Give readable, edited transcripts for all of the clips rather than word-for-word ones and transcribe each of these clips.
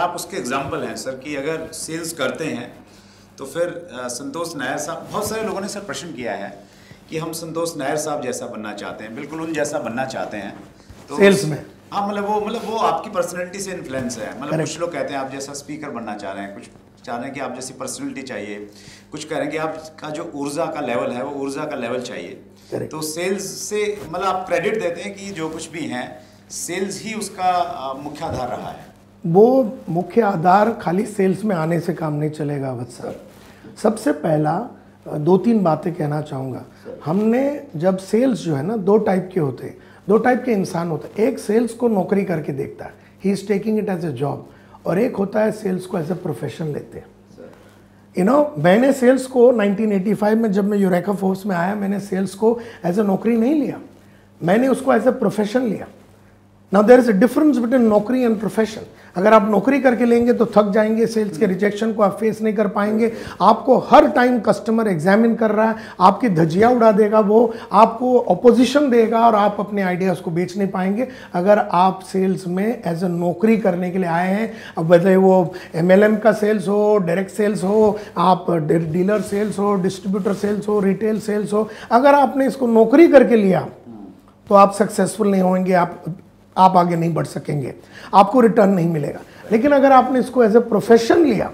आप उसके एग्जाम्पल हैं सर कि अगर सेल्स करते हैं तो फिर संतोष नायर साहब, बहुत सारे लोगों ने सर प्रश्न किया है कि हम संतोष नायर साहब जैसा बनना चाहते हैं, बिल्कुल उन जैसा बनना चाहते हैं तो सेल्स में। हाँ, मतलब वो आपकी पर्सनैलिटी से इन्फ्लुएंस है। मतलब कुछ लोग कहते हैं आप जैसा स्पीकर बनना चाह रहे हैं, कुछ चाह रहे हैं कि आप जैसी पर्सनैलिटी चाहिए, कुछ कह रहे हैं कि आपका जो ऊर्जा का लेवल है वो ऊर्जा का लेवल चाहिए। तो सेल्स से मतलब आप क्रेडिट देते हैं कि जो कुछ भी हैं सेल्स ही उसका मुख्य आधार रहा है। वो मुख्य आधार खाली सेल्स में आने से काम नहीं चलेगा वत्स सर। सबसे पहला 2-3 बातें कहना चाहूँगा। हमने जब सेल्स जो है ना, 2 टाइप के होते हैं, 2 टाइप के इंसान होते हैं। एक सेल्स को नौकरी करके देखता है, he is taking it as a job, और एक होता है सेल्स को एज ए प्रोफेशन लेते हैं। मैंने सेल्स को 1985 में जब मैं यूरेका फोर्स में आया, मैंने सेल्स को एज ए नौकरी नहीं लिया, मैंने उसको एज ए प्रोफेशन लिया। Now there is a difference between नौकरी एंड प्रोफेशन। अगर आप नौकरी करके लेंगे तो थक जाएंगे, सेल्स के रिजेक्शन को आप फेस नहीं कर पाएंगे, आपको हर टाइम कस्टमर एग्जामिन कर रहा है, आपकी धज्जियाँ उड़ा देगा, वो आपको अपोजिशन देगा और आप अपने आइडियाज़ को बेच नहीं पाएंगे। अगर आप सेल्स में एज ए नौकरी करने के लिए आए हैं, अब भले वो MLM का सेल्स हो, डायरेक्ट सेल्स हो, आप डीलर सेल्स हो, डिस्ट्रीब्यूटर सेल्स हो, रिटेल सेल्स हो, अगर आपने इसको नौकरी करके लिया तो आप सक्सेसफुल नहीं होंगे, आप आगे नहीं बढ़ सकेंगे, आपको रिटर्न नहीं मिलेगा। लेकिन अगर आपने इसको एज ए प्रोफेशन लिया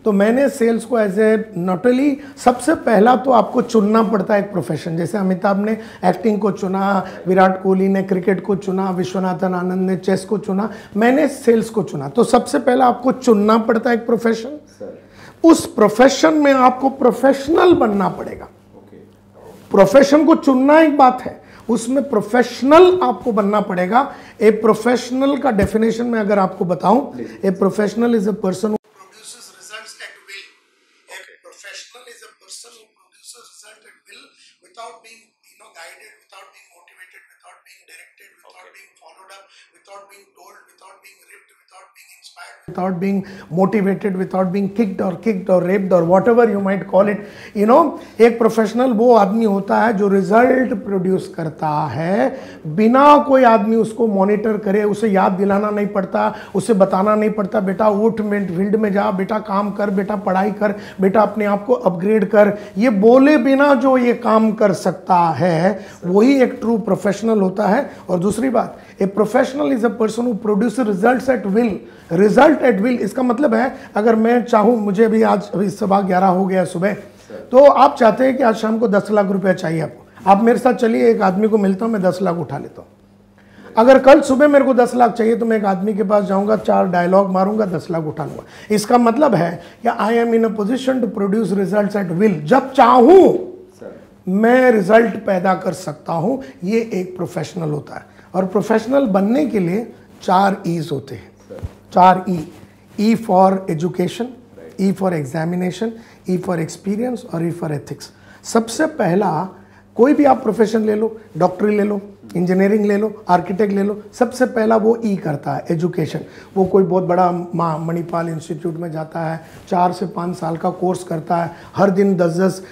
तो मैंने सेल्स को एज ए नॉटली, सबसे पहला तो आपको चुनना पड़ता है एक प्रोफेशन। जैसे अमिताभ ने एक्टिंग को चुना, विराट कोहली ने क्रिकेट को चुना, विश्वनाथन आनंद ने चेस को चुना, मैंने सेल्स को चुना। तो सबसे पहला आपको चुनना पड़ता है एक प्रोफेशन, उस प्रोफेशन में आपको प्रोफेशनल बनना पड़ेगा। प्रोफेशन को चुनना एक बात है, उसमें प्रोफेशनल आपको बनना पड़ेगा। ए प्रोफेशनल का डेफिनेशन में अगर आपको बताऊं, a professional is a person who produces results at will. A professional is a person who produces result at will without being guided, without being motivated, without being directed, without being followed up, without being told, without being ripped, without being inspired, without being motivated, without being kicked और rapped और whatever you might call it. एक professional वो आदमी होता है जो result produce करता है, बिना कोई आदमी उसको मॉनिटर करे, उसे याद दिलाना नहीं पड़ता, उसे बताना नहीं पड़ता बेटा उठ में फील्ड में जा, बेटा काम कर, बेटा पढ़ाई कर, बेटा अपने आप को अपग्रेड कर। ये बोले बिना जो ये काम कर सकता है वही एक ट्रू प्रोफेशनल होता है। और दूसरी बात, a professional is a person who produces results at will. Result at will इसका मतलब है, अगर मैं चाहूँ, मुझे भी आज अभी 11:15 हो गया सुबह, तो आप चाहते हैं कि आज शाम को 10 लाख रुपया चाहिए आपको, आप मेरे साथ चलिए, एक आदमी को मिलता हूँ, मैं 10 लाख उठा लेता हूँ। अगर कल सुबह मेरे को 10 लाख चाहिए तो मैं एक आदमी के पास जाऊंगा, 4 डायलॉग मारूंगा, 10 लाख उठा लूंगा। इसका मतलब है कि I am in a position to produce results at will. जब चाहूं मैं रिजल्ट पैदा कर सकता हूं। ये एक प्रोफेशनल होता है। और प्रोफेशनल बनने के लिए 4 ईज होते हैं, 4 E for education, E for examination, E for experience और ई फॉर एथिक्स। सबसे पहला, कोई भी आप प्रोफेशन ले लो, डॉक्टरी ले लो, इंजीनियरिंग ले लो, आर्किटेक्ट ले लो, सबसे पहला वो ई करता है, एजुकेशन। वो कोई बहुत बड़ा मणिपाल इंस्टीट्यूट में जाता है, 4 से 5 साल का कोर्स करता है, हर दिन 10-10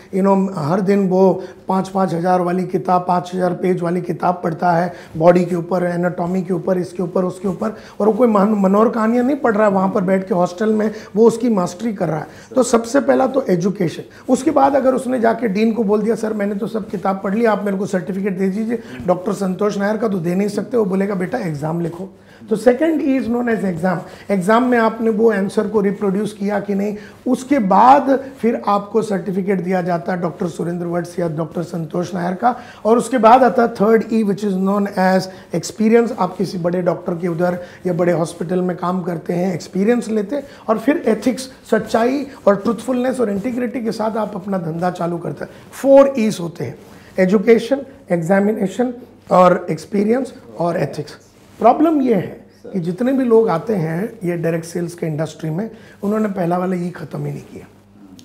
हर दिन वो 5-5 हज़ार वाली किताब, 5,000 पेज वाली किताब पढ़ता है, बॉडी के ऊपर, एनाटॉमी के ऊपर, इसके ऊपर, उसके ऊपर। और वो कोई मनोहर कहानियाँ नहीं पढ़ रहा है वहाँ पर बैठ के हॉस्टल में, वो उसकी मास्टरी कर रहा है। तो सबसे पहला तो एजुकेशन। उसके बाद अगर उसने जाके डीन को बोल दिया सर मैंने तो सब किताब पढ़ ली, आप मेरे को सर्टिफिकेट दे दीजिए, डॉक्टर संतोष नायर का तो दे नहीं सकते, वो बोलेगा बेटा एग्जाम लिखो। तो second is known as exam. Exam में आपने वो आंसर को रिप्रोड्यूस किया कि नहीं, उसके बाद फिर आपको सर्टिफिकेट दिया जाता है डॉक्टर सुरेंद्र वत्स या डॉक्टर संतोष नायर का। और उसके बाद आता है third E which is known as experience. आप किसी बड़े डॉक्टर के उधर या बड़े हॉस्पिटल में काम करते हैं, एक्सपीरियंस लेते हैं। और फिर एथिक्स, सच्चाई और ट्रुथफुलनेस और इंटीग्रिटी के साथ आप अपना धंधा चालू करते हैं। 4 ईज होते हैं, एजुकेशन, एग्जामिनेशन और एक्सपीरियंस और एथिक्स। प्रॉब्लम ये है कि जितने भी लोग आते हैं ये डायरेक्ट सेल्स के इंडस्ट्री में, उन्होंने पहला वाला ई ख़त्म ही नहीं किया,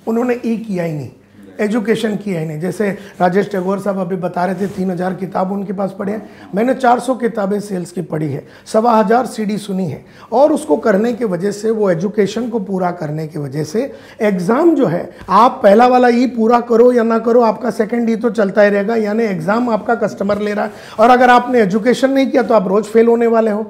उन्होंने ई किया ही नहीं, एजुकेशन किया ही नहीं। जैसे राजेश टैगोर साहब अभी बता रहे थे 3,000 किताब उनके पास पढ़े हैं, मैंने 400 किताबें सेल्स की पढ़ी है, 1,1500 सीडी सुनी है। और उसको करने की वजह से, वो एजुकेशन को पूरा करने की वजह से, एग्ज़ाम जो है, आप पहला वाला ई पूरा करो या ना करो, आपका सेकंड ई तो चलता ही रहेगा, यानी एग्ज़ाम आपका कस्टमर ले रहा है। और अगर आपने एजुकेशन नहीं किया तो आप रोज़ फेल होने वाले हो।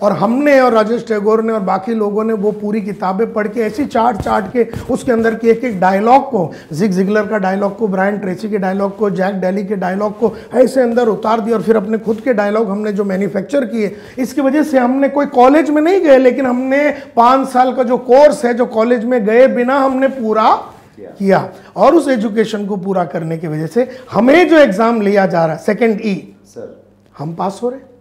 और हमने और राजेश टैगोर ने और बाकी लोगों ने वो पूरी किताबें पढ़ के ऐसी चाट के उसके अंदर के एक डायलॉग को, जिग जिगलर का डायलॉग को, ब्रायन ट्रेसी के डायलॉग को, जैक डेली के डायलॉग को ऐसे अंदर उतार दिया और फिर अपने खुद के डायलॉग हमने जो मैन्युफैक्चर किए। इसकी वजह से हमने कोई कॉलेज में नहीं गए, लेकिन हमने 5 साल का जो कोर्स है जो कॉलेज में गए बिना हमने पूरा किया, और उस एजुकेशन को पूरा करने की वजह से हमें जो एग्जाम लिया जा रहा है सेकंड ई सर, हम पास हो रहे।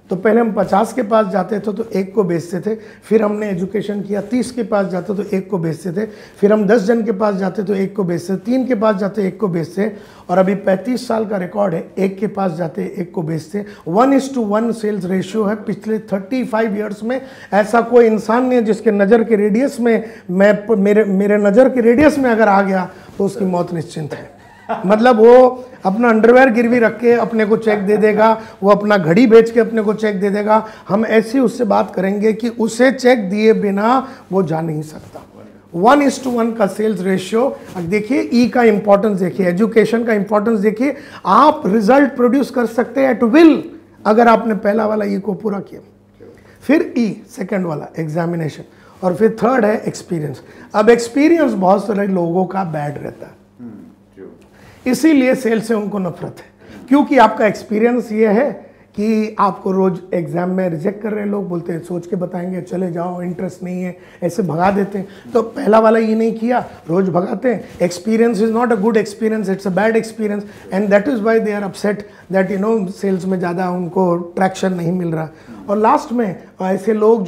तो पहले हम 50 के पास जाते थे तो 1 को बेचते थे, फिर हमने एजुकेशन किया 30 के पास जाते तो 1 को बेचते थे, फिर हम 10 जन के पास जाते तो 1 को बेचते, 3 के पास जाते 1 को बेचते, और अभी 35 साल का रिकॉर्ड है 1 के पास जाते 1 को बेचते। 1:1 सेल्स रेशियो है पिछले 35 ईयर्स में। ऐसा कोई इंसान नहीं है जिसके नज़र के रेडियस में मेरे नज़र के रेडियस में अगर आ गया तो उसकी मौत निश्चिंत है। मतलब वो अपना अंडरवेयर गिरवी रख के अपने को चेक दे देगा, वो अपना घड़ी बेच के अपने को चेक दे देगा। हम ऐसी उससे बात करेंगे कि उसे चेक दिए बिना वो जा नहीं सकता। 1:1 का सेल्स रेशियो। अब देखिए ई का इंपॉर्टेंस देखिए, एजुकेशन का इंपॉर्टेंस देखिए। आप रिजल्ट प्रोड्यूस कर सकते हैं एट विल अगर आपने पहला वाला ई को पूरा किया। फिर ई सेकंड वाला एग्जामिनेशन, और फिर थर्ड है एक्सपीरियंस। अब एक्सपीरियंस बहुत सारे लोगों का बैड रहता है, इसीलिए सेल से उनको नफरत है, क्योंकि आपका एक्सपीरियंस ये है कि आपको रोज एग्जाम में रिजेक्ट कर रहे हैं लोग, बोलते हैं सोच के बताएंगे, चले जाओ, इंटरेस्ट नहीं है, ऐसे भगा देते हैं। तो पहला वाला ये नहीं किया, रोज भगाते हैं। Experience is not a good experience, it's a bad experience, and that is why they are upset that sales में ज़्यादा उनको ट्रैक्शन नहीं मिल रहा। और लास्ट में ऐसे लोग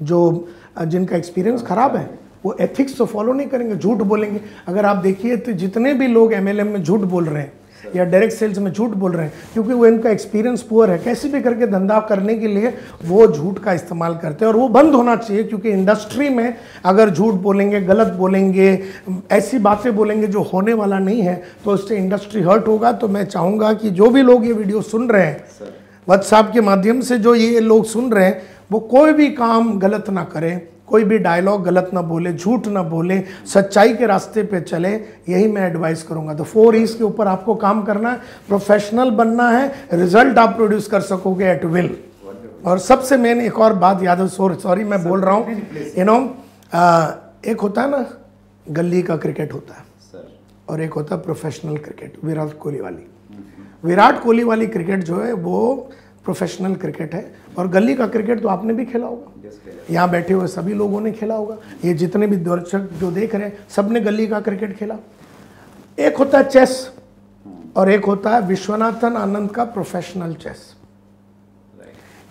जो जिनका एक्सपीरियंस खराब है वो एथिक्स तो फॉलो नहीं करेंगे, झूठ बोलेंगे। अगर आप देखिए तो जितने भी लोग MLM में झूठ बोल रहे हैं या डायरेक्ट सेल्स में झूठ बोल रहे हैं, क्योंकि वो इनका एक्सपीरियंस पुअर है, कैसे भी करके धंधा करने के लिए वो झूठ का इस्तेमाल करते हैं, और वो बंद होना चाहिए। क्योंकि इंडस्ट्री में अगर झूठ बोलेंगे, गलत बोलेंगे, ऐसी बातें बोलेंगे जो होने वाला नहीं है, तो उससे इंडस्ट्री हर्ट होगा। तो मैं चाहूँगा कि जो भी लोग ये वीडियो सुन रहे हैं व्हाट्सएप के माध्यम से, जो ये लोग सुन रहे हैं, वो कोई भी काम गलत ना करें, कोई भी डायलॉग गलत ना बोले, झूठ ना बोले, सच्चाई के रास्ते पे चले। यही मैं एडवाइस करूंगा। तो 4 E's के ऊपर आपको काम करना है, प्रोफेशनल बनना है, रिजल्ट आप प्रोड्यूस कर सकोगे एट विल। और सबसे मेन एक और बात याद है, सॉरी मैं बोल रहा हूँ, एक होता है ना गली का क्रिकेट होता है और एक होता है प्रोफेशनल क्रिकेट। विराट कोहली वाली क्रिकेट जो है वो प्रोफेशनल क्रिकेट है, और गली का क्रिकेट तो आपने भी खेला होगा, यहाँ बैठे हुए सभी लोगों ने खेला होगा, ये जितने भी दर्शक जो देख रहे हैं सब ने गली का क्रिकेट खेला। एक होता है चेस और एक होता है विश्वनाथन आनंद का प्रोफेशनल चेस।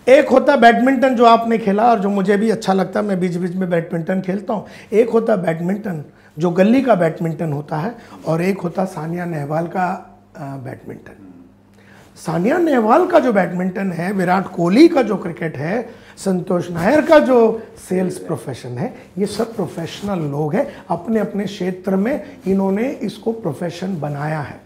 एक होता है बैडमिंटन जो आपने खेला और जो मुझे भी अच्छा लगता है, मैं बीच बीच में बैडमिंटन खेलता हूँ। एक होता है बैडमिंटन जो गली का बैडमिंटन होता है, और एक होता है सानिया नेहवाल का बैडमिंटन। सानिया नेहवाल का जो बैडमिंटन है, विराट कोहली का जो क्रिकेट है, संतोष नायर का जो सेल्स प्रोफेशन है, ये सब प्रोफेशनल लोग हैं। अपने अपने क्षेत्र में इन्होंने इसको प्रोफेशन बनाया है।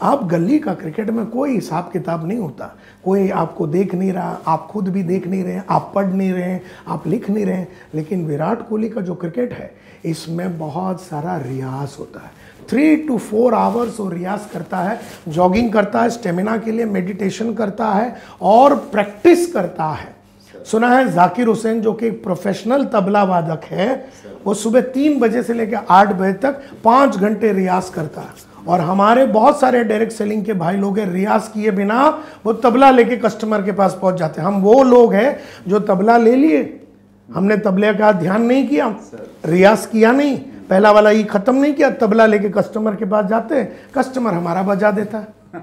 आप गली का क्रिकेट में कोई हिसाब किताब नहीं होता, कोई आपको देख नहीं रहा, आप खुद भी देख नहीं रहे, आप पढ़ नहीं रहे, आप लिख नहीं रहे। लेकिन विराट कोहली का जो क्रिकेट है, इसमें बहुत सारा रियाज होता है। 3 to 4 आवर्स वो रियाज करता है, जॉगिंग करता है, स्टेमिना के लिए मेडिटेशन करता है और प्रैक्टिस करता है। सुना है जाकिर हुसैन जो कि एक प्रोफेशनल तबला वादक है, वो सुबह 3 बजे से लेकर 8 बजे तक 5 घंटे रियाज करता है। और हमारे बहुत सारे डायरेक्ट सेलिंग के भाई लोग हैं, रियाज किए बिना वो तबला लेके कस्टमर के पास पहुंच जाते हैं। हम वो लोग हैं जो तबला ले लिए, हमने तबले का ध्यान नहीं किया, रियाज किया नहीं, पहला वाला ही खत्म नहीं किया, तबला लेके कस्टमर के पास जाते हैं, कस्टमर हमारा बजा देता है,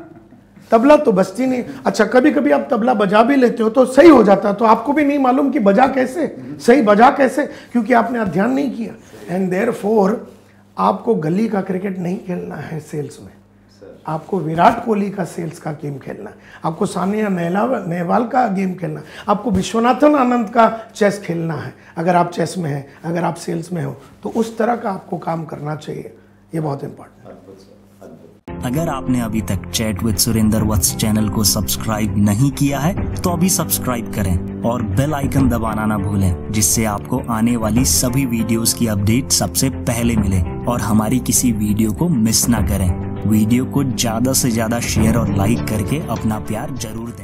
तबला तो बजती नहीं। अच्छा, कभी कभी आप तबला बजा भी लेते हो तो सही हो जाता है, तो आपको भी नहीं मालूम कि बजा कैसे, सही बजा कैसे, क्योंकि आपने अध्ययन नहीं किया। एंड देयरफॉर आपको गली का क्रिकेट नहीं खेलना है सेल्स में, आपको विराट कोहली का सेल्स का गेम खेलना है, आपको सानिया नेहवाल का गेम खेलना है, आपको विश्वनाथन आनंद का चेस खेलना है। अगर आप चेस में हैं, अगर आप सेल्स में हो, तो उस तरह का आपको काम करना चाहिए। ये बहुत इंपॉर्टेंट है। अगर आपने अभी तक chat with Surendra Vats channel को सब्सक्राइब नहीं किया है तो अभी सब्सक्राइब करें और बेल आइकन दबाना ना भूलें, जिससे आपको आने वाली सभी वीडियोस की अपडेट सबसे पहले मिले और हमारी किसी वीडियो को मिस ना करें। वीडियो को ज्यादा से ज्यादा शेयर और लाइक करके अपना प्यार जरूर दें।